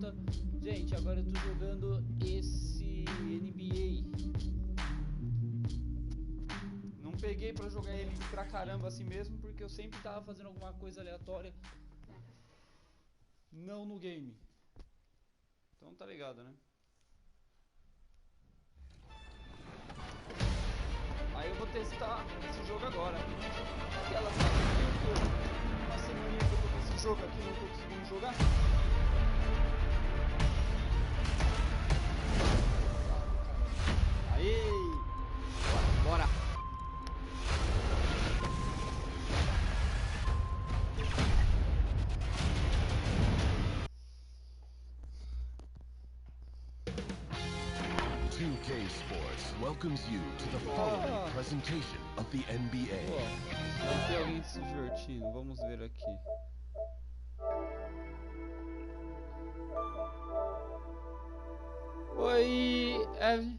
volta. Gente, agora eu tô jogando esse NBA. Não peguei pra jogar ele pra caramba assim mesmo, porque eu sempre tava fazendo alguma coisa aleatória. Não no game. Então tá ligado, né? Aí eu vou testar esse jogo agora. Aquela uma semaninha que eu tô com esse jogo aqui, não tô conseguindo jogar. Aê! Bora! Sports welcomes you to the following presentation of the NBA. Vai ter alguém se divertindo, vamos ver aqui. Oi, Evan.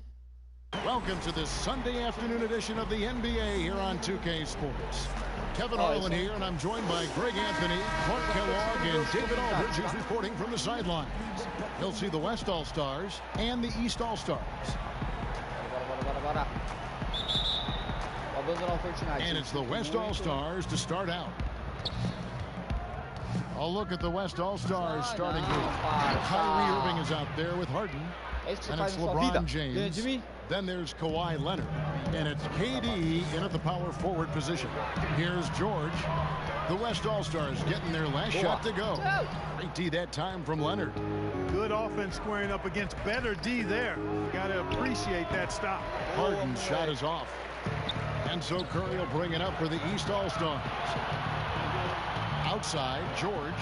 Welcome to this Sunday afternoon edition of the NBA here on 2K Sports. Kevin Harlan here, and I'm joined by Greg Anthony, Clark Kellogg, and David Aldridge, who's reporting from the sidelines. You'll see the West All-Stars and the East All-Stars. And it's the West All-Stars to start out. A look at the West All-Stars starting group. Kyrie Irving is out there with Harden. And it's LeBron James. Then there's Kawhi Leonard. And it's KD in at the power forward position. Here's George. The West All-Stars getting their last shot to go. Great D that time from Leonard. Good offense squaring up against better D there. Got to appreciate that stop. Harden's shot is off. And so Curry will bring it up for the East All-Stars. Outside, George.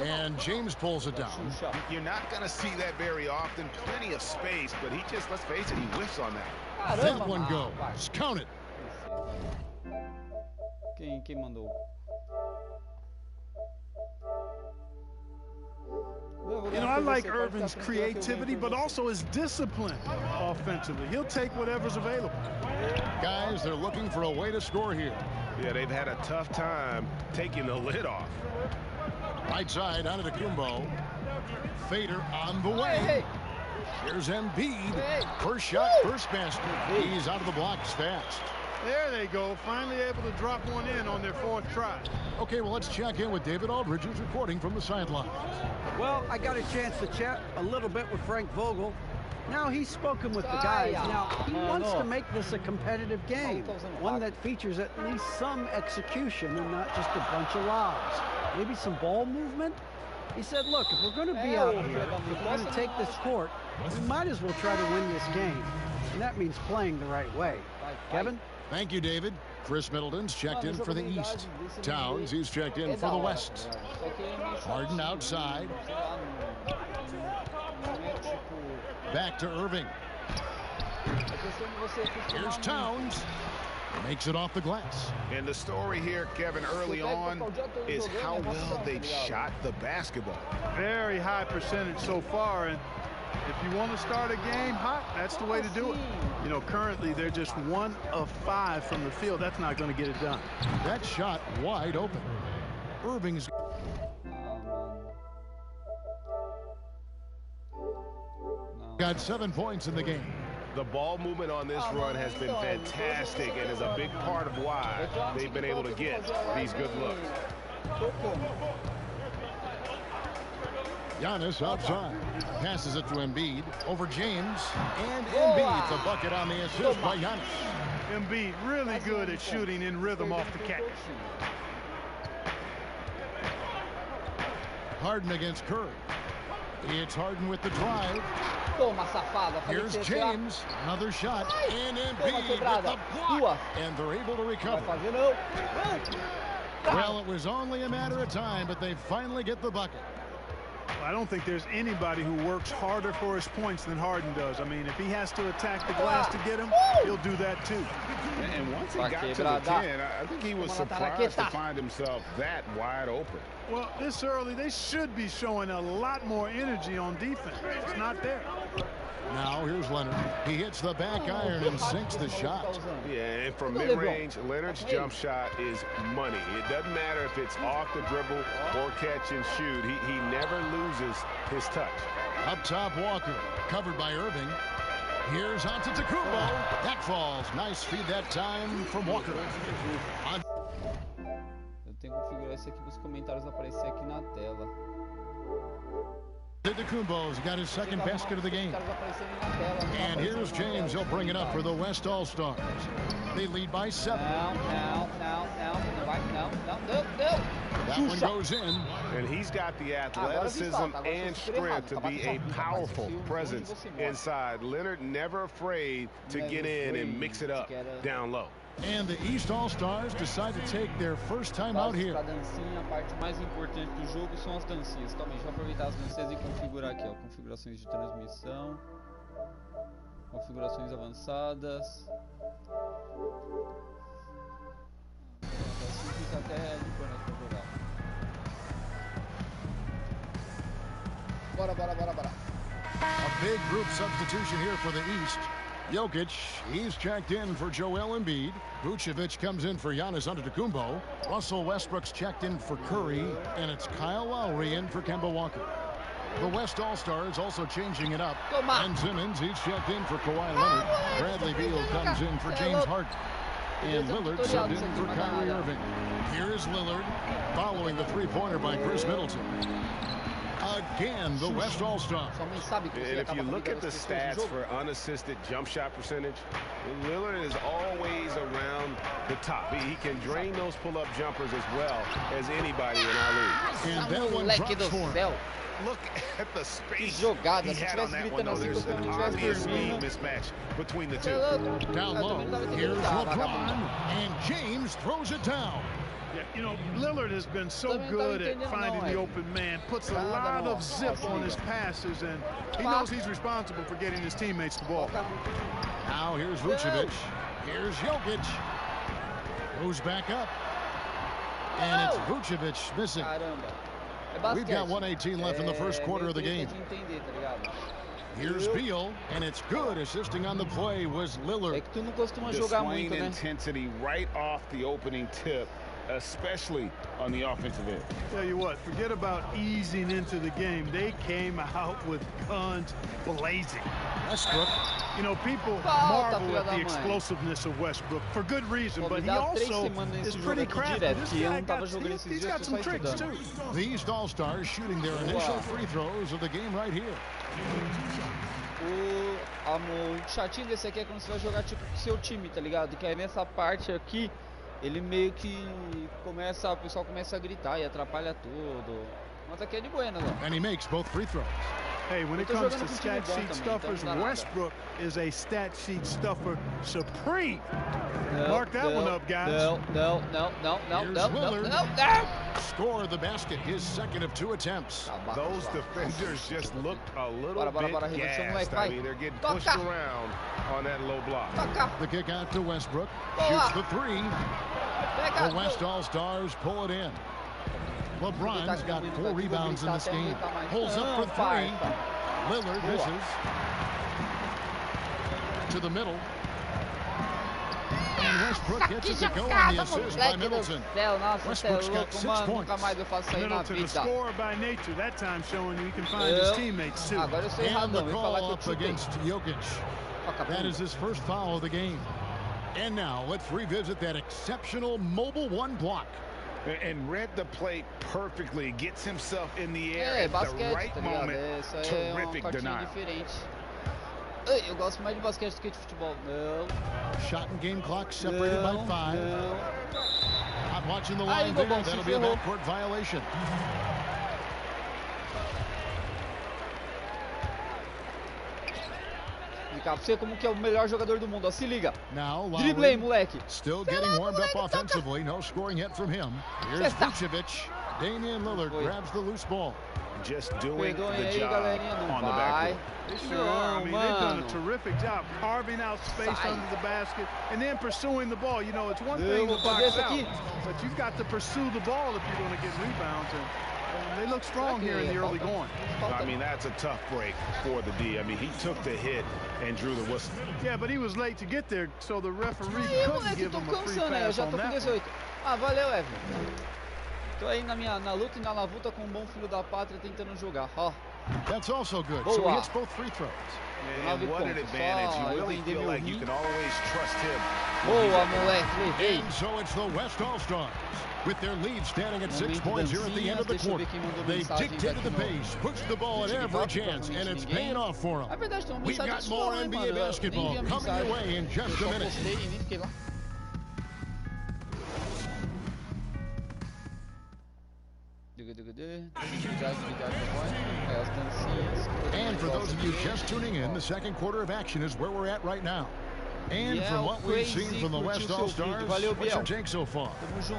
And James pulls it down. You're not going to see that very often. Plenty of space, but he just, let's face it, he whiffs on that. That one goes. Count it. Quem mandou? You know, I like Irvin's creativity, but also his discipline offensively. He'll take whatever's available. Guys, they're looking for a way to score here. Yeah, they've had a tough time taking the lid off. Right side, Antetokounmpo. Fader on the way. Here's Embiid. First shot, first basket. He's out of the blocks fast. There they go. Finally able to drop one in on their fourth try. Okay, well, let's check in with David Aldridge, who's reporting from the sidelines. Well, I got a chance to chat a little bit with Frank Vogel. Now he's spoken with the guys. Now he wants to make this a competitive game, one that features at least some execution and not just a bunch of lobs. Maybe some ball movement. He said, look, if we're going to be out here, if we're going to take this court, we might as well try to win this game. And that means playing the right way. Kevin? Thank you, David. Chris Middleton's checked in for the East. Towns, he's checked in for the West. Harden outside. Back to Irving. Here's Towns. Makes it off the glass. And the story here, Kevin, early on is how well they've shot the basketball. Very high percentage so far, and if you want to start a game hot, that's the way to do it. You know, currently they're just 1 of 5 from the field. That's not going to get it done. That shot wide open. Irving's got 7 points in the game. The ball movement on this run has been fantastic and is a big part of why they've been able to get these good looks. Giannis outside. Passes it to Embiid. Over James. And Embiid's a bucket on the assist by Giannis. Embiid really good at shooting in rhythm off the catch. Harden against Curry. It's Harden with the drive. Here's James. Another shot. And Embiid with the block. And they're able to recover. Well, it was only a matter of time, but they finally get the bucket. I don't think there's anybody who works harder for his points than Harden does. I mean, if he has to attack the glass to get him, he'll do that too. And once he got to the 10, I think he was surprised to find himself that wide open. Well, this early, they should be showing a lot more energy on defense. It's not there. Now here's Leonard. He hits the back iron and sinks the shot. Yeah, and from mid-range, Leonard's jump shot is money. It doesn't matter if it's off the dribble or catch and shoot. He never loses his touch. Up top, Walker. Covered by Irving. Here's onto Tacumbo. That falls. Nice feed that time from Walker. Eu tenho que configurar isso aqui para os comentários aparecer aqui na tela. Tacumbo's got his second basket of the game. And here's James. He'll bring it up for the West All-Stars. They lead by 7. No. That one goes in. And he's got the athleticism and strength to be a powerful presence inside. Leonard never afraid to get in and mix it up down low. And the East All-Stars decide to take their first time out here. A dancinha, a parte mais importante do jogo são as dancinhas. Calma aí, deixa eu aproveitar as dancinhas e configurar aqui, ó. Configurações de transmissão. Configurações avançadas. Assim fica até limpando aqui pra jogar. Bora. A big group substitution here for the East. Jokic, he's checked in for Joel Embiid. Vucevic comes in for Giannis Antetokounmpo. Russell Westbrook's checked in for Curry. And it's Kyle Lowry in for Kemba Walker. The West All-Stars also changing it up. Ben Simmons, he's checked in for Kawhi Leonard. Bradley Beal comes in for James Harden. And Lillard subbed in for Kyrie Irving. Here's Lillard following the three-pointer by Chris Middleton. Again, the West All-Stars. And if you look at the stats for unassisted jump shot percentage, Lillard is always around the top. He can drain those pull-up jumpers as well as anybody in our league. And that one drops for him. Look at the space jogada, he had on that one, though. There's an obvious speed mismatch between the two. Down low, here's LeBron, and James throws it down. Yeah, you know, Lillard has been so good at finding the open man, puts a lot of zip on his passes, and he knows he's responsible for getting his teammates the ball. Now here's Vucevic. Here's Jokic. Moves back up. And it's Vucevic missing. We've got 1:18 left in the first quarter of the game. Here's Beal, and it's good. Assisting on the play was Lillard. Displaying intensity right off the opening tip, especially on the offensive end. Tell you what, forget about easing into the game. They came out with guns blazing. Westbrook. You know, people marvel at the explosiveness of Westbrook for good reason, but he also is pretty crafty. This guy he's got some tricks, too. The East All-Stars shooting their initial free throws of the game right here. O chatinho desse aqui é quando você vai jogar tipo com seu time, tá ligado? Que aí nessa parte aqui, ele meio que começa, o pessoal começa a gritar e atrapalha tudo. Mas aqui é de buena, lá. And he makes both free throws. Hey, when it comes to stat sheet stuffers, Westbrook is a stat sheet stuffer supreme. Mark that one up, guys. No. Score the basket, his second of 2 attempts. Those defenders just looked a little bit gassed. I mean, they're getting pushed around on that low block. The kick out to Westbrook. Shoots the three. The West All-Stars pull it in. LeBron's got 4 rebounds in this game. Pulls up for 3. Lillard misses. To the middle. And Westbrook gets it to go on the assist by Middleton. Westbrook's got 6 points. Middleton, a scorer by nature, that time showing he can find his teammates too. And the call up against Jokic. That is his first foul of the game. And now let's revisit that exceptional mobile 1 block. And read the play perfectly. Gets himself in the air at the right moment. Terrific denial. Eu gosto mais de basquete do que de futebol. Não. Shot and game clock separated by 5. Not watching the line there. That'll be a backcourt violation. Pra você como que é o melhor jogador do mundo, ó, se liga. Now, drible aí, moleque. Still getting warmed up offensively. No scoring yet from him. Here's Vucevic. Damian Lillard grabs the loose ball. Just doing the job on the backcourt. I mean, they've done a terrific job carving out space under the basket and then pursuing the ball. You know, it's one thing to box out, but you've got to pursue the ball if you're going to get rebounds. And They look strong here in the early going. I mean, that's a tough break for the D. I mean, he took the hit and drew the whistle. Yeah, but he was late to get there, so the referee couldn't give him a free pass on that one. Ah, valeu, Evan. Tô aí na luta e na lavuta com um bom filho da pátria tentando jogar. Ó. That's also good. So he hits both free throws. And what an advantage. You really feel like you can always trust him. Boa, moleque. And so it's the West All-Stars. With their lead standing at 6 points here at the end of the quarter. They dictated the pace, pushed the ball at every chance, and it's paying off for them. We've got more NBA basketball coming your way in just a minute. And for those of you just tuning in, the second quarter of action is where we're at right now. And from what we've seen from the West All-Stars, what's your take so far?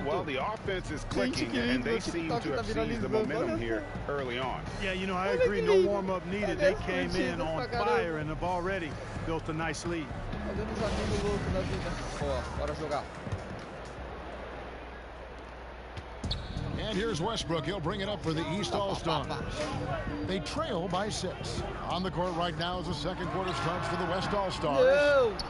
Well, the offense is clicking, and they seem to have seized the momentum here early on. Yeah, you know, I agree. No warm-up needed. They came in on fire and have already built a nice lead. And here's Westbrook. He'll bring it up for the East All-Stars. They trail by 6. On the court right now as the second quarter starts for the West All-Stars.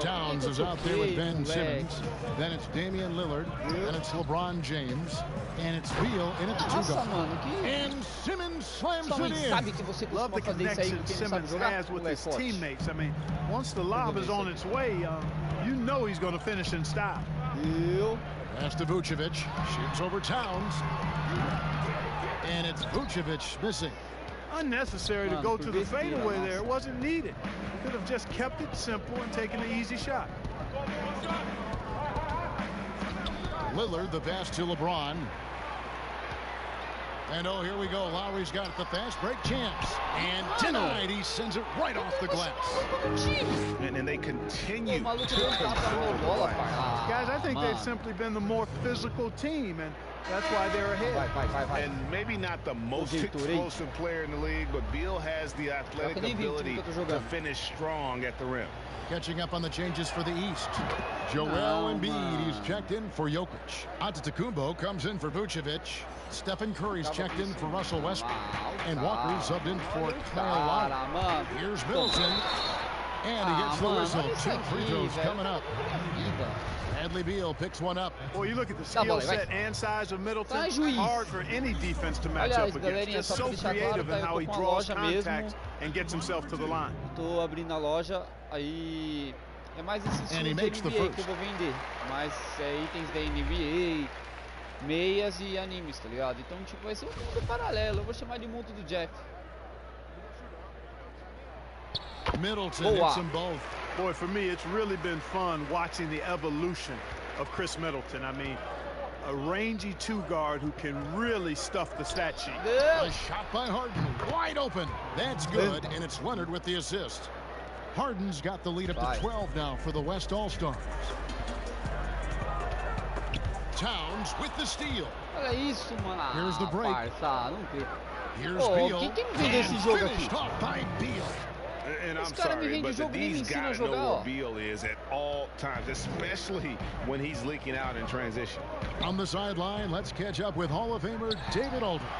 Towns is out there with Ben Simmons. Then it's Damian Lillard. Then it's LeBron James. And it's Beal in at the 2-guard. And Simmons slams it in. Love the connection Simmons has with his teammates. I mean, once the lob is on its way, you know he's going to finish in style. Pass to Vucevic. Shoots over Towns. And it's Vucevic missing. Unnecessary to go to the fadeaway there. It wasn't needed. Could have just kept it simple and taken the easy shot. Lillard, the pass to LeBron. And oh, here we go. Lowry's got the fast break chance. And tonight he sends it right off the glass. And they continue to control the play. Guys, I think they've simply been the more physical team, and that's why they're ahead. And maybe not the most explosive player in the league, but Beal has the athletic ability to finish strong at the rim. Catching up on the changes for the East. Joel Embiid, he's checked in for Jokic. Antetokounmpo comes in for Vucevic. Stephen Curry's checked in for Russell Westbrook. And Walker subbed in for Kyle Lowry. Here's Middleton. And he gets the whistle. 2 free throws coming up. Bradley Beal picks one up. Well, you look at the skill set and size of Middleton. Hard for any defense to match up against. Just so creative in how he draws contact and gets himself to the line. Tô abrindo a loja, aí é mais esse estilo de NBA que eu vou vender. Mais itens da NBA, meias e animes, tá ligado? Então, tipo, vai ser um mundo paralelo. Eu vou chamar de mundo do Jeff. Middleton hits them both. Boy, for me, it's really been fun watching the evolution of Chris Middleton. I mean, a rangy 2-guard who can really stuff the stat sheet. A shot by Harden, wide open. That's good, and it's Leonard with the assist. Harden's got the lead up to 12 now for the West All-Stars. Towns with the steal. Here's the break. Here's Beal. And finished off by Beal. And I'm sorry, but the D's got to know where Beal is at all times, especially when he's leaking out in transition. On the sideline, let's catch up with Hall of Famer David Aldridge.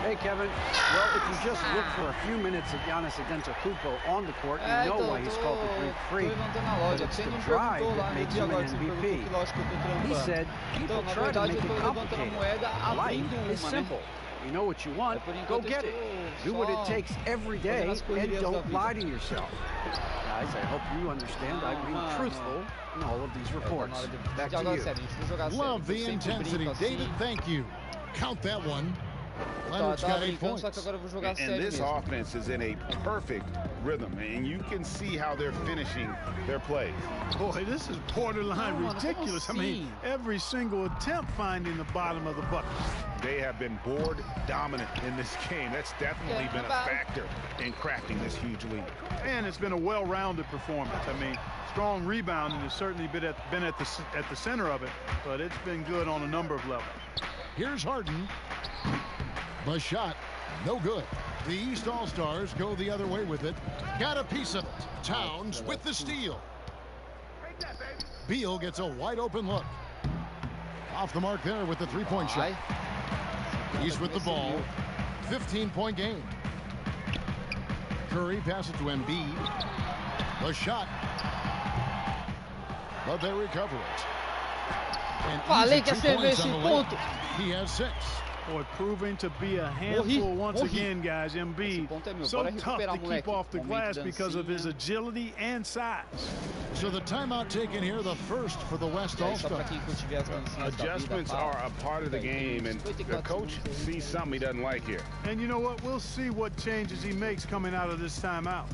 Hey, Kevin. Well, if you just look for a few minutes at Giannis Antetokounmpo on the court, you know why he's called the Greek Freak. But it's the drive that makes him an MVP. He said, people try to make it complicated. Life is simple. You know what you want, go get it. Do what it takes every day, and don't lie to yourself. Guys, I hope you understand I've been truthful in all of these reports. Back to you. Love the intensity. David, thank you. Count that one. Leonard's got 8 points. And this offense is in a perfect rhythm, and you can see how they're finishing their plays. Boy, this is borderline ridiculous. I mean, every single attempt finding the bottom of the bucket. They have been board dominant in this game. That's definitely been a factor in crafting this huge lead. And it's been a well-rounded performance. I mean, strong rebounding has certainly been at the center of it, but it's been good on a number of levels. Here's Harden. The shot, no good. The East All-Stars go the other way with it. Got a piece of it. Towns with the steal. Beal gets a wide open look. Off the mark there with the 3-point shot. He's with the ball. 15-point game. Curry passes to Embiid. The shot. But they recover it. Falei que ia servir esse ponto. He has 6. Boy, proving to be a handful once again, guys. Embiid, so tough to keep off the glass because of his agility and size. So the timeout taken here, the first for the West All-Stars. Adjustments are a part of the game, and the coach sees something he doesn't like here. And you know what? We'll see what changes he makes coming out of this timeout.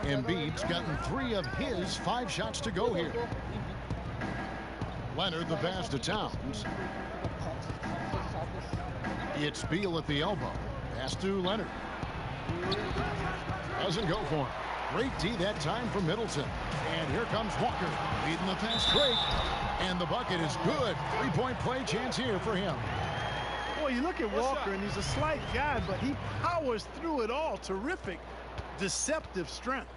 Embiid's gotten 3 of his 5 shots to go here. Leonard the pass to Towns. It's Beal at the elbow. Pass to Leonard. Doesn't go for him. Great D that time from Middleton. And here comes Walker leading the fast break. And the bucket is good. 3-point play chance here for him. Boy, you look at Walker, and he's a slight guy, but he powers through it all. Terrific, deceptive strength.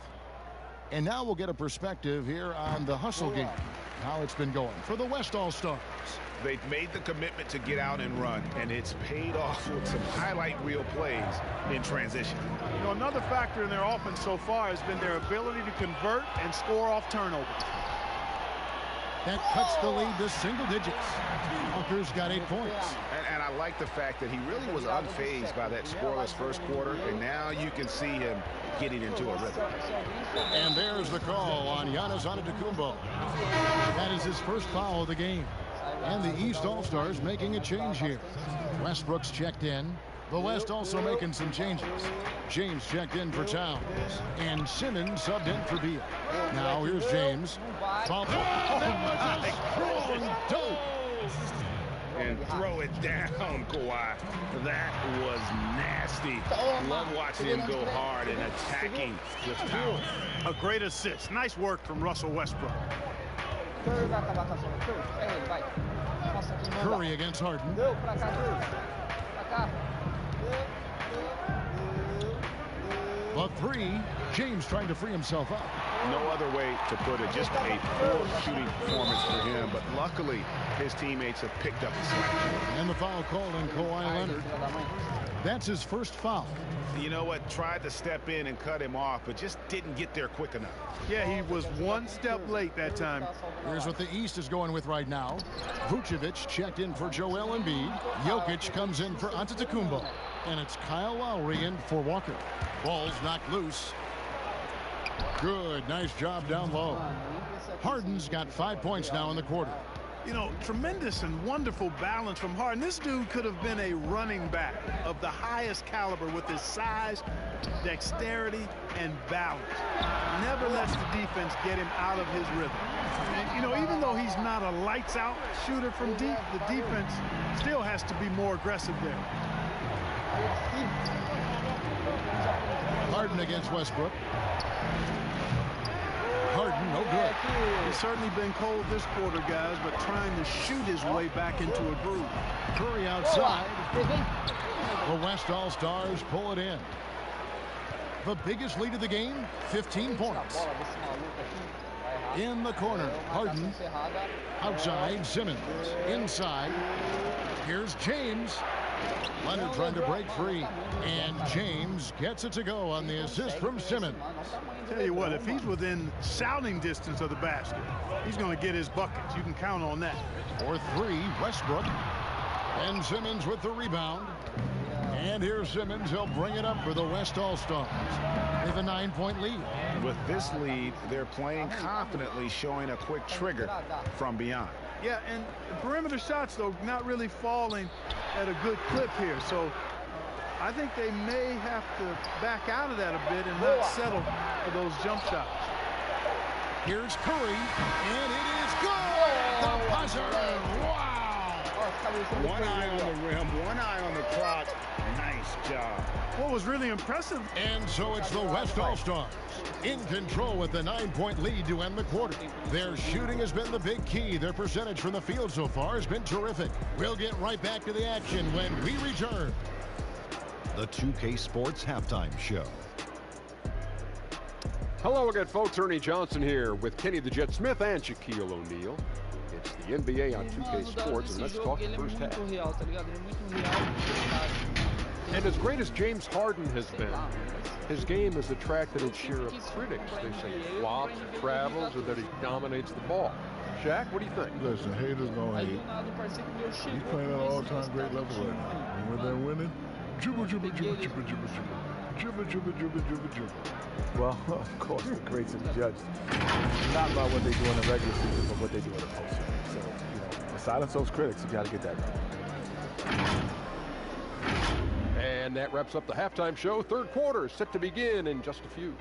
And now we'll get a perspective here on the hustle game, how it's been going for the West All-Stars. They've made the commitment to get out and run, and it's paid off with some highlight reel plays in transition. You know, another factor in their offense so far has been their ability to convert and score off turnovers. That cuts the lead to single digits. Walker's got 8 points. And I like the fact that he really was unfazed by that scoreless first quarter, and now you can see him getting into a rhythm. And there's the call on Giannis Antetokounmpo. That is his first foul of the game. And the East All-Stars making a change here. Westbrook's checked in. The West also making some changes. James checked in for Towns. And Simmons subbed in for Beal. Now here's James. And throw it down, Kawhi. That was nasty. Love watching him go hard and attacking with power. A great assist. Nice work from Russell Westbrook. Curry against Harden. The 3, James trying to free himself up. No other way to put it, just a poor shooting performance for him, but luckily his teammates have picked up the slack. And the foul called on Kawhi Leonard. That's his first foul. You know what? Tried to step in and cut him off, but just didn't get there quick enough. Yeah, he was one step late that time. Here's what the East is going with right now. Vucevic checked in for Joel Embiid. Jokic comes in for Antetokounmpo. And it's Kyle Lowry in for Walker. Ball's knocked loose. Good, nice job down low. Harden's got 5 points now in the quarter. You know, tremendous and wonderful balance from Harden. This dude could have been a running back of the highest caliber with his size, dexterity, and balance. Never lets the defense get him out of his rhythm. And, you know, even though he's not a lights-out shooter from deep, the defense still has to be more aggressive there. Harden against Westbrook. Harden, no good. He's certainly been cold this quarter, guys, but trying to shoot his way back into a groove. Curry outside. The West All-Stars pull it in. The biggest lead of the game, 15 points. In the corner, Harden. Outside, Simmons. Inside, here's James. Leonard trying to break free, and James gets it to go on the assist from Simmons. Tell you what, if he's within shouting distance of the basket, he's going to get his buckets. You can count on that. For 3, Westbrook. And Simmons with the rebound. And here's Simmons. He'll bring it up for the West All-Stars. They have a 9-point lead. With this lead, they're playing confidently, showing a quick trigger from beyond. Yeah, and the perimeter shots, though, not really falling at a good clip here. So I think they may have to back out of that a bit and not settle for those jump shots. Here's Curry, and it is good! The buzzer! Wow! One eye on the rim, one eye on the clock. Nice job. What was really impressive. And so it's the West All-Stars in control with the 9-point lead to end the quarter. Their shooting has been the big key. Their percentage from the field so far has been terrific. We'll get right back to the action when we return. The 2K Sports Halftime Show. Hello again, folks. Ernie Johnson here with Kenny the Jet Smith and Shaquille O'Neal. It's the NBA on 2K Sports, and let's talk the first half. And as great as James Harden has been, his game has attracted its share of critics. They say he flops, travels, or that he dominates the ball. Shaq, what do you think? Listen, haters gonna hate. He's playing at an all-time great level right now. And when they're winning, jubba, jubba, jubba, jubba, jubba, jubba. Jubba, jubba, jubba, jubba, jubba. Well, of course, the greats are judged not by what they do in the regular season, but what they do in the postseason. So, to silence those critics, you got to get that done. And that wraps up the halftime show. Third quarter is set to begin in just a few.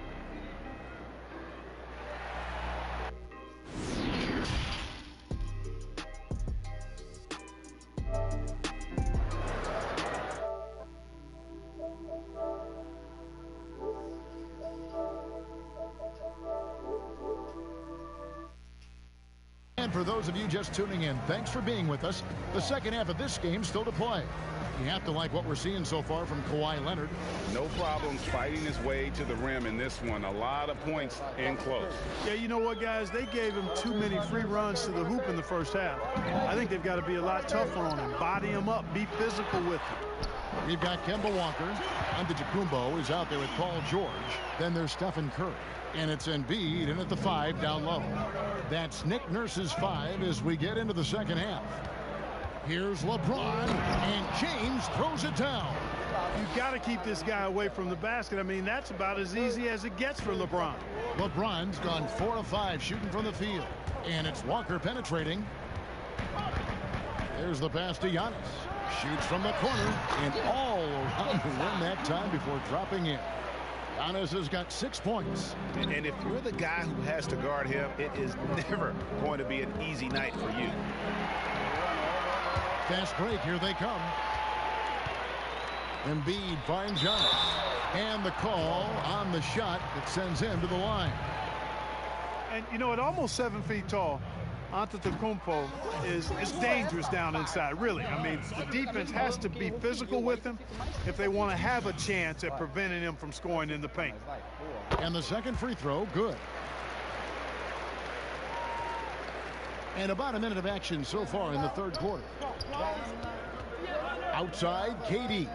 And for those of you just tuning in, thanks for being with us. The second half of this game still to play. You have to like what we're seeing so far from Kawhi Leonard. No problems fighting his way to the rim in this one. A lot of points in close. Yeah, you know what, guys? They gave him too many free runs to the hoop in the first half. I think they've got to be a lot tougher on him. Body him up. Be physical with him. We've got Kemba Walker. Antetokounmpo is out there with Paul George. Then there's Stephen Curry. And it's Embiid in at the 5 down low. That's Nick Nurse's 5 as we get into the second half. Here's LeBron, and James throws it down. You've got to keep this guy away from the basket. I mean, that's about as easy as it gets for LeBron. LeBron's gone 4 of 5 shooting from the field. And it's Walker penetrating. There's the pass to Giannis. Shoots from the corner and all around the rim that time before dropping in. Giannis has got 6 points. And if you're the guy who has to guard him, it is never going to be an easy night for you. Fast break, here they come. Embiid finds Giannis. And the call on the shot that sends him to the line. And, you know, at almost 7 feet tall, Antetokounmpo is dangerous down inside, really. I mean, the defense has to be physical with him if they want to have a chance at preventing him from scoring in the paint. And the second free throw, good. And about a minute of action so far in the third quarter. Outside, KD.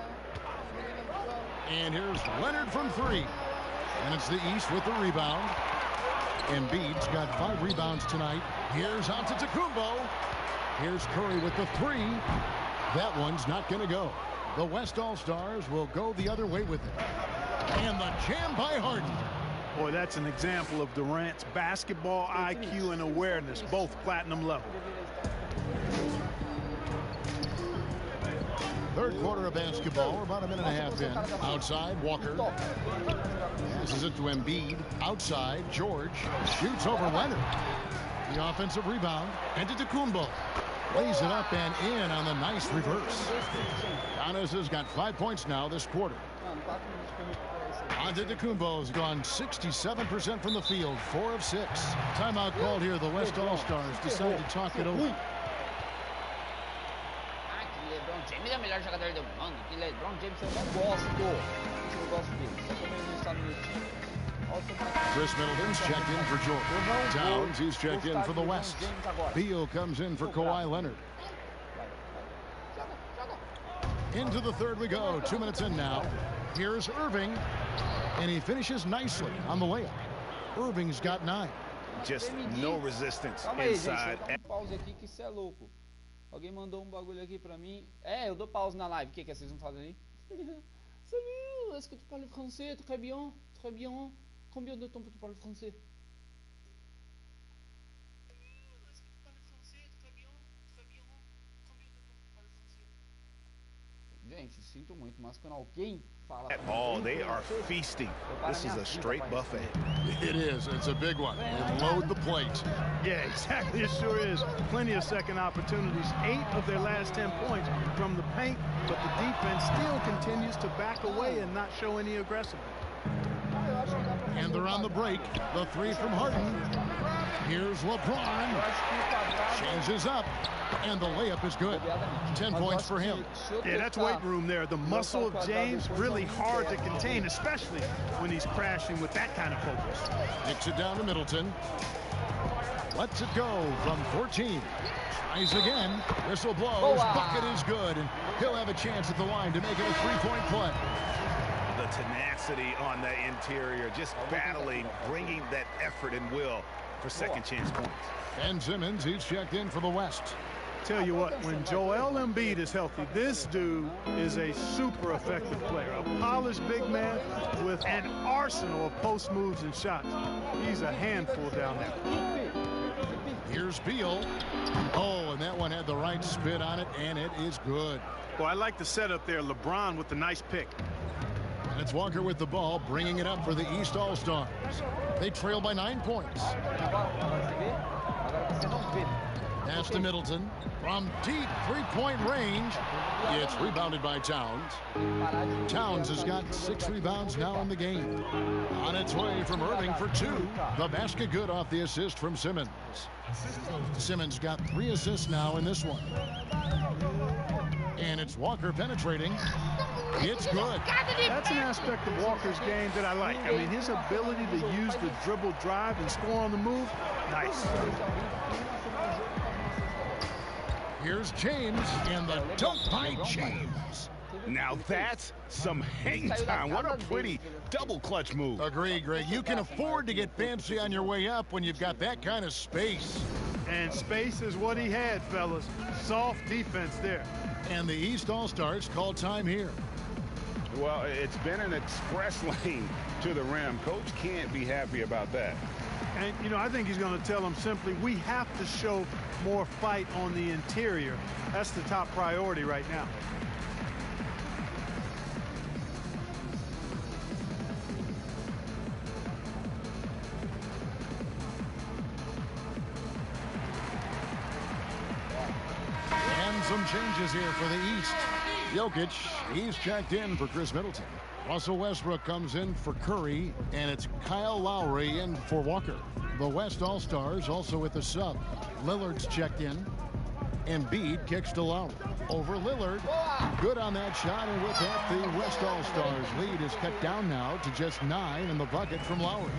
And here's Leonard from 3. And it's the East with the rebound. Embiid's got 5 rebounds tonight. Here's Antetokounmpo. Here's Curry with the 3. That one's not going to go. The West All-Stars will go the other way with it. And the jam by Harden. Boy, that's an example of Durant's basketball IQ and awareness, both platinum level. Third quarter of basketball. We're about a minute and a half in. Outside, Walker. Passes it to Embiid. Outside, George. Shoots over Leonard. The offensive rebound. Antetokounmpo. Lays it up and in on the nice reverse. Giannis has got 5 points now this quarter. Antetokounmpo has gone 67% from the field, 4 of 6. Timeout called here. The West All-Stars decide to talk it over. James é o melhor jogador do mundo. Que LeBron James eu não gosto dele. Só como ele não está no meu time. Chris Middleton's checked in for Jordan. Towns, he's checked in for the West. Beal comes in for Kawhi Leonard. Into the third we go. 2 minutes in now. Here's Irving. And he finishes nicely on the layup. Irving's got 9. Just no resistance inside. Pause aqui que isso é louco. Alguém mandou bagulho aqui pra mim. Eu dou pause na live. O que vocês vão fazer aí? Salut, est-ce que tu parles français? Très bien, très bien. Combien de temps tu parles français? Gente, sinto muito, mas quando alguém fala... Oh, they are feasting. This is a straight buffet. It is. It's a big one. And load the plate. Yeah, exactly. It sure is. Plenty of second opportunities. 8 of their last 10 points from the paint, but the defense still continues to back away and not show any aggressiveness. And they're on the break. The three from Harden. Here's LeBron. Changes up. And the layup is good. 10 points for him. Yeah, that's weight room there. The muscle of James really hard to contain, especially when he's crashing with that kind of focus. Kicks it down to Middleton. Lets it go from 14. Tries again. Whistle blows. Bucket is good. And he'll have a chance at the line to make it a three-point play. The tenacity on the interior, just battling, bringing that effort and will for second chance points. Ben Simmons, he's checked in for the West. Tell you what, when Joel Embiid is healthy, this dude is a super effective player. A polished big man with an arsenal of post moves and shots. He's a handful down there. Here's Beal. Oh, and that one had the right spin on it, and it is good. Well, I like the setup there. LeBron with the nice pick. And it's Walker with the ball, bringing it up for the East All-Stars. They trail by 9 points. Pass to Middleton. From deep three-point range, it's rebounded by Towns. Towns has got 6 rebounds now in the game. On its way from Irving for 2. The basket good off the assist from Simmons. Simmons got 3 assists now in this one. And it's Walker penetrating. It's good. That's an aspect of Walker's game that I like. I mean, his ability to use the dribble drive and score on the move, nice. Here's James, and the dunk by James. Now that's some hang time. What a pretty double clutch move. Agree, Greg. You can afford to get fancy on your way up when you've got that kind of space. And space is what he had, fellas. Soft defense there. And the East All-Stars call time here. Well, it's been an express lane to the rim. Coach can't be happy about that. And, you know, I think he's going to tell them simply, we have to show more fight on the interior. That's the top priority right now. And some changes here for the East. Jokic, he's checked in for Chris Middleton. Russell Westbrook comes in for Curry, and it's Kyle Lowry in for Walker. The West All-Stars also with the sub. Lillard's checked in. Embiid kicks to Lowry. Over Lillard. Good on that shot, and with that, the West All-Stars lead is cut down now to just 9 in the bucket from Lowry.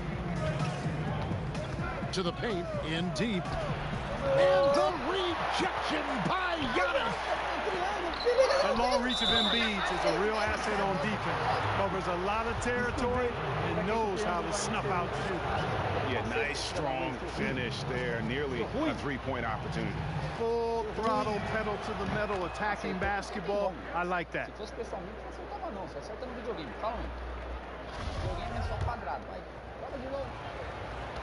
To the paint, in deep. And the rejection by Giannis. The long reach of Embiid is a real asset on defense. Covers a lot of territory and knows how to snuff out shooters. Yeah, nice, strong finish there. Nearly a three-point opportunity. Full throttle, pedal to the metal, attacking basketball. I like that.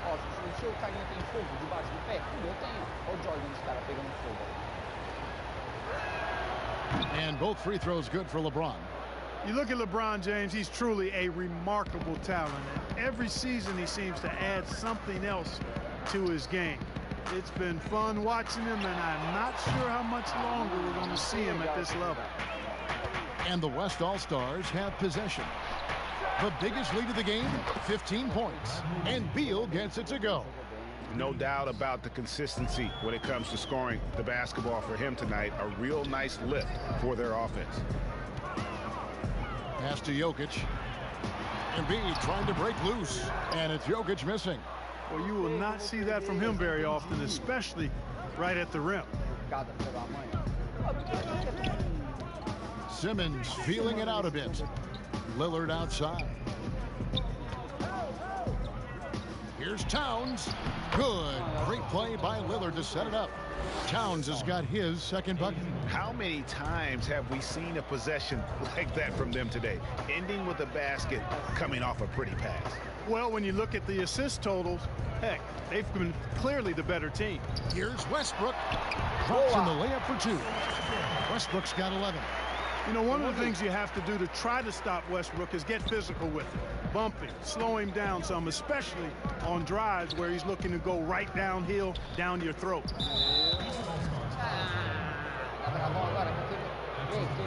Ó, se o seu carinha tem fogo debaixo do pé, o meu tem. Olha o Jordan, os caras pegando fogo. And both free throws good for LeBron. You look at LeBron James, he's truly a remarkable talent. And every season he seems to add something else to his game. It's been fun watching him, and I'm not sure how much longer we're going to see him at this level. And the West All-Stars have possession. The biggest lead of the game, 15 points. And Beal gets it to go. No doubt about the consistency when it comes to scoring the basketball for him tonight. A real nice lift for their offense. Pass to Jokic. Embiid trying to break loose. And it's Jokic missing. Well, you will not see that from him very often, especially right at the rim. Simmons feeling it out a bit. Lillard outside. Here's Towns. Good. Great play by Lillard to set it up. Towns has got his second bucket. How many times have we seen a possession like that from them today, ending with a basket coming off a pretty pass? Well, when you look at the assist totals, heck, they've been clearly the better team. Here's Westbrook. Drops in the layup for 2. Westbrook's got 11. You know, one of the things you have to do to try to stop Westbrook is get physical with him. Bumping, slow him down some, especially on drives where he's looking to go right downhill, down your throat.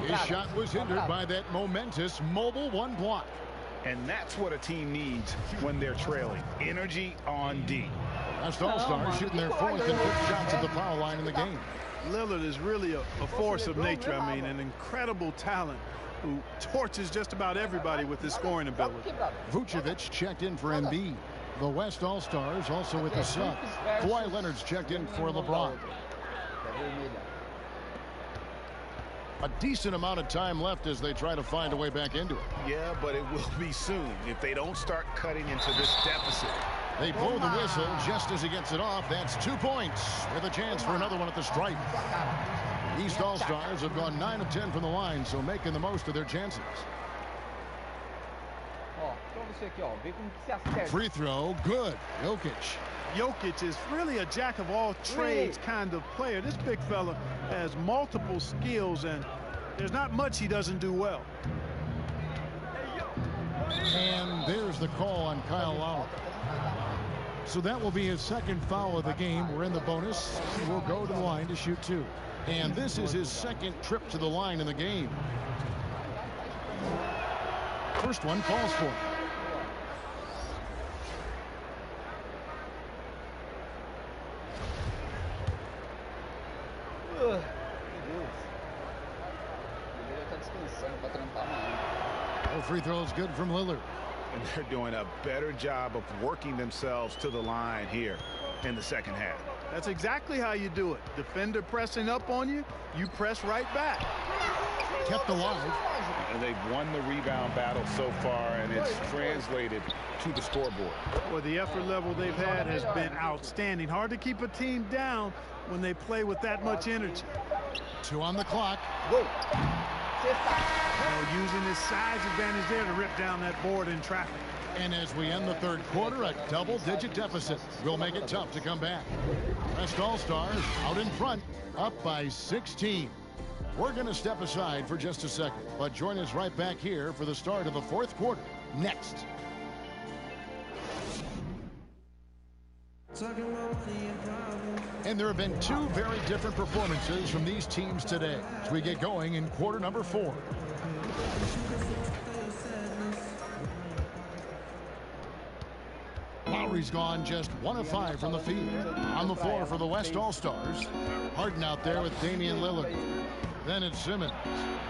His shot was hindered by that momentous mobile 1 block. And that's what a team needs when they're trailing. Energy on D. West All-Stars shooting their 4th and 5th shots at the foul line in the game. Lillard is really a force of nature. I mean, an incredible talent who torches just about everybody with his scoring ability. Vucevic checked in for Embiid. The West All-Stars also with the sub. Kawhi Leonard's checked in for LeBron. A decent amount of time left as they try to find a way back into it. Yeah, but it will be soon if they don't start cutting into this deficit. They blow the whistle just as he gets it off. That's 2 points with a chance for another one at the stripe. East All-Stars have gone 9 of 10 from the line, so making the most of their chances. Free throw, good. Jokic is really a jack of all trades kind of player. This big fella has multiple skills, and there's not much he doesn't do well. And there's the call on Kyle Lowry. So that will be his second foul of the game. We're in the bonus. We'll go to the line to shoot 2. And this is his second trip to the line in the game. First one falls for him. No free throws good from Lillard. And they're doing a better job of working themselves to the line here in the second half. That's exactly how you do it. Defender pressing up on you, you press right back. Kept alive. And they've won the rebound battle so far, and it's translated to the scoreboard. Well, the effort level they've had has been outstanding. Hard to keep a team down when they play with that much energy. 2 on the clock. Using his size advantage there to rip down that board in traffic. And as we end the third quarter, a double-digit deficit will make it tough to come back. West All-Stars out in front, up by 16. We're going to step aside for just a second, but join us right back here for the start of the 4th quarter next. And there have been 2 very different performances from these teams today as we get going in quarter number 4. Lowry's gone just 1 of 5 from the field. On the floor for the West All-Stars, Harden out there with Damian Lillard. Then it's Simmons.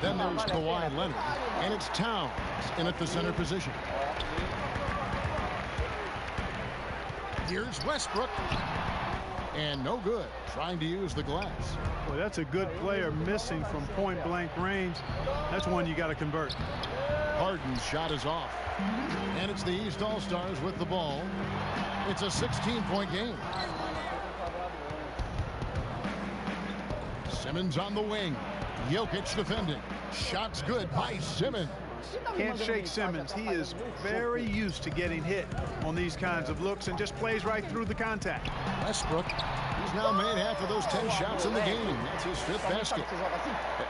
Then there's Kawhi Leonard. And it's Towns in at the center position. Here's Westbrook. And no good, trying to use the glass. Well, that's a good player missing from point-blank range. That's one you got to convert. Harden's shot is off. And it's the East All-Stars with the ball. It's a 16-point game. Simmons on the wing. Jokic defending. Shots good by Simmons. Can't shake Simmons. He is very used to getting hit on these kinds of looks and just plays right through the contact. Westbrook, he's now made half of those 10 shots in the game. That's his 5th basket.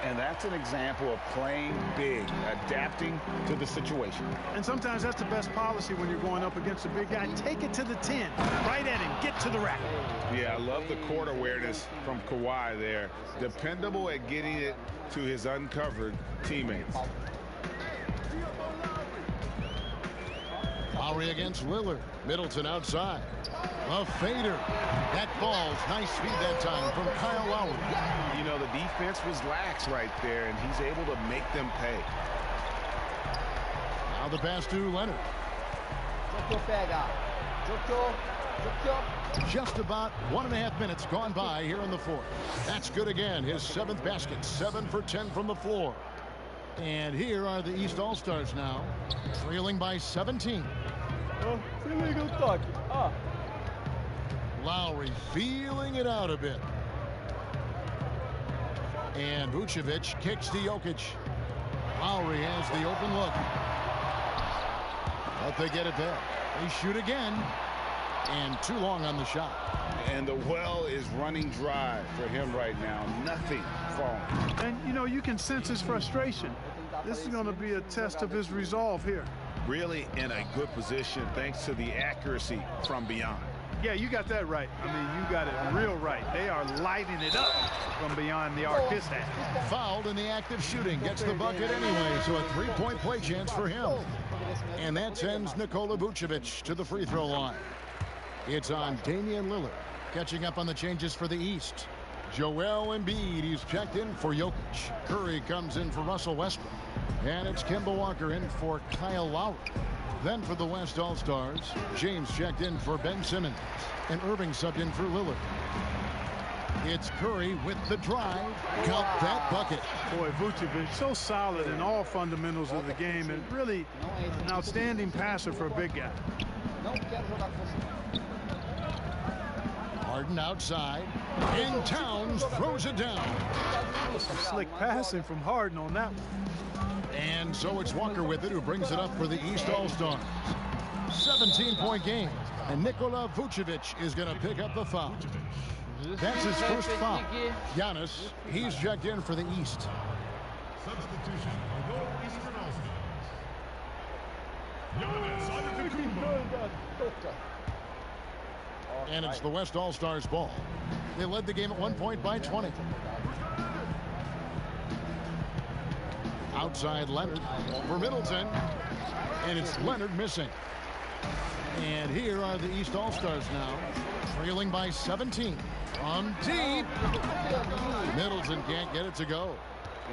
And that's an example of playing big, adapting to the situation. And sometimes that's the best policy when you're going up against a big guy. Take it to the 10, right at him, get to the rack. Yeah, I love the court awareness from Kawhi there. Dependable at getting it to his uncovered teammates. Lowry against Lillard. Middleton outside. A fader. That falls. Nice speed that time from Kyle Lowry. You know, the defense was lax right there, and he's able to make them pay. Now the pass to Leonard. Just about 1.5 minutes gone by here in the 4th. That's good again. His 7th basket. 7 for 10 from the floor. And here are the East All-Stars now, trailing by 17. Se liga o toque. Ó. Lowry feeling it out a bit. And Vucevic kicks to Jokic. Lowry has the open look. But they get it there. They shoot again. And too long on the shot. And the well is running dry for him right now. Nothing falling. And, you know, you can sense his frustration. This is going to be a test of his resolve here. Really in a good position thanks to the accuracy from beyond. Yeah, you got that right. I mean, you got it real right. They are lighting it up from beyond the arc this half. Fouled in the act of shooting. Gets the bucket anyway, so a three-point play chance for him. And that sends Nikola Vucevic to the free throw line. It's on Damian Lillard. Catching up on the changes for the East. Joel Embiid, he's checked in for Jokic. Curry comes in for Russell Westbrook. And it's Kemba Walker in for Kyle Lowry. Then for the West All-Stars, James checked in for Ben Simmons. And Irving subbed in for Lillard. It's Curry with the drive. Got that bucket. Boy, Vucevic so solid in all fundamentals of the game, and really an outstanding passer for a big guy. Harden outside. And Towns throws it down. Slick passing from Harden on that one. And so it's Walker with it, who brings it up for the East All-Stars. 17-point game. And Nikola Vucevic is going to pick up the foul. That's his first foul. Giannis, he's checked in for the East. Substitution for the Eastern All-Stars. Giannis. And it's the West All-Stars ball. They led the game at 1 point by 20. Outside Leonard for Middleton. And it's Leonard missing. And here are the East All-Stars now, trailing by 17. From deep. Middleton can't get it to go.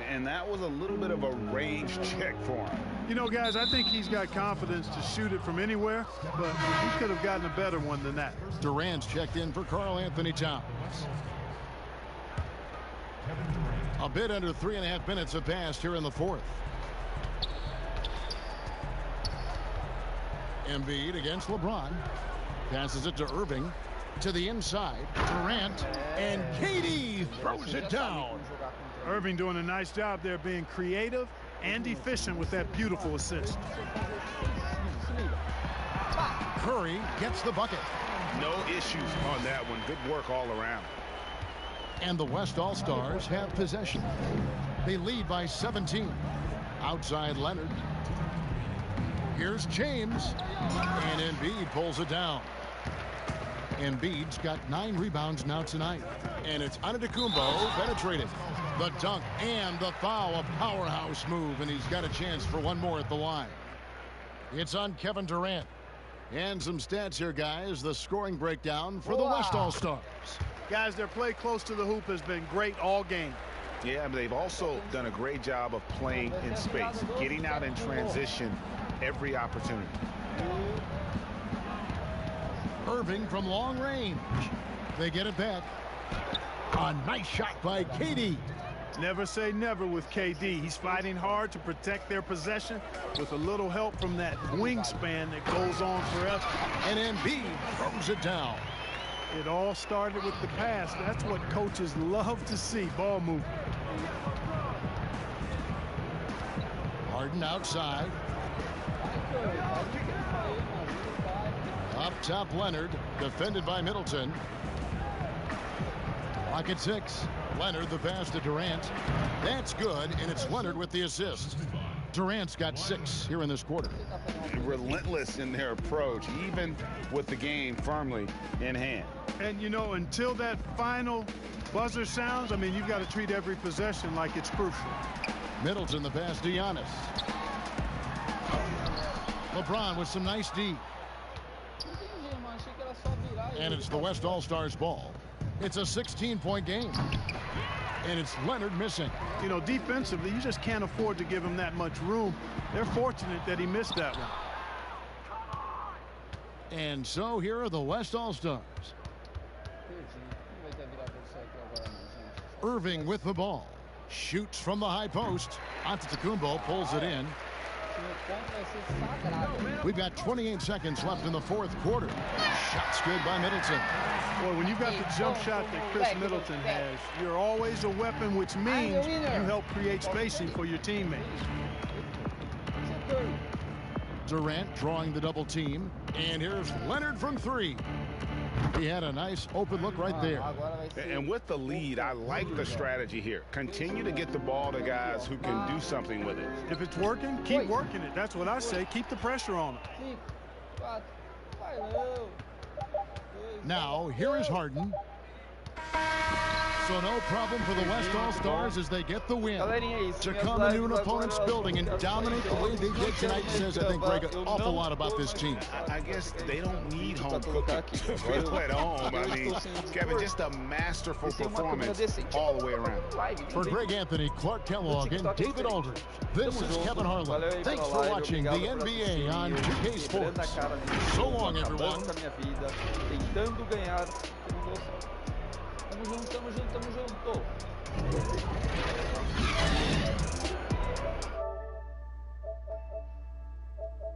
And that was a little bit of a range check for him. You know, guys, I think he's got confidence to shoot it from anywhere, but he could have gotten a better one than that. Durant's checked in for Karl Anthony Towns. A bit under 3.5 minutes have passed here in the fourth. Embiid against LeBron. Passes it to Irving. To the inside. Durant. And KD throws it down. Irving doing a nice job there, being creative and efficient with that beautiful assist. Curry gets the bucket. No issues on that one. Good work all around. And the West All-Stars have possession. They lead by 17. Outside Leonard. Here's James. And Embiid pulls it down. Embiid's got 9 rebounds now tonight. And it's Antetokounmpo penetrated. The dunk and the foul, a powerhouse move, and he's got a chance for one more at the line. It's on Kevin Durant. And some stats here, guys. The scoring breakdown for the West All-Stars. Guys, their play close to the hoop has been great all game. Yeah, but they've also done a great job of playing in space, getting out in transition every opportunity. Irving from long range. They get it back. A nice shot by KD. Never say never with KD. He's fighting hard to protect their possession with a little help from that wingspan that goes on forever. And Embiid throws it down. It all started with the pass. That's what coaches love to see, ball movement. Harden outside. Up top, Leonard, defended by Middleton. Clock at 6. Leonard, the pass to Durant. That's good, and it's Leonard with the assist. Durant's got 6 here in this quarter. Relentless in their approach, even with the game firmly in hand. And, you know, until that final buzzer sounds, I mean, you've got to treat every possession like it's crucial. Middleton, the pass to Giannis. LeBron with some nice D. And it's the West All-Stars ball. It's a 16-point game. And it's Leonard missing. You know, defensively, you just can't afford to give him that much room. They're fortunate that he missed that one. And so here are the West All-Stars. Irving with the ball. Shoots from the high post. Antetokounmpo pulls it in. We've got 28 seconds left in the fourth quarter. Shot's good by Middleton. Boy, when you've got the jump shot that Chris Middleton has, you're always a weapon, which means you help create spacing for your teammates. Durant drawing the double team. And here's Leonard from three. He had a nice open look right there. And with the lead, I like the strategy here. Continue to get the ball to guys who can do something with it. If it's working, keep working it. That's what I say. Keep the pressure on it. Now, here is Harden. So no problem for the West All-Stars as they get the win. To come into an opponent's building and dominate the way they did tonight says, I think, Greg, an awful lot about this team. I guess they don't need home cooking to feel at home. I mean, Kevin, just a masterful performance all the way around. For Greg Anthony, Clark Kellogg, and David Aldridge, this is Kevin Harlan. Thanks for watching the NBA on 2K Sports. So long, everyone. Tamo junto, tamo junto, tamo junto.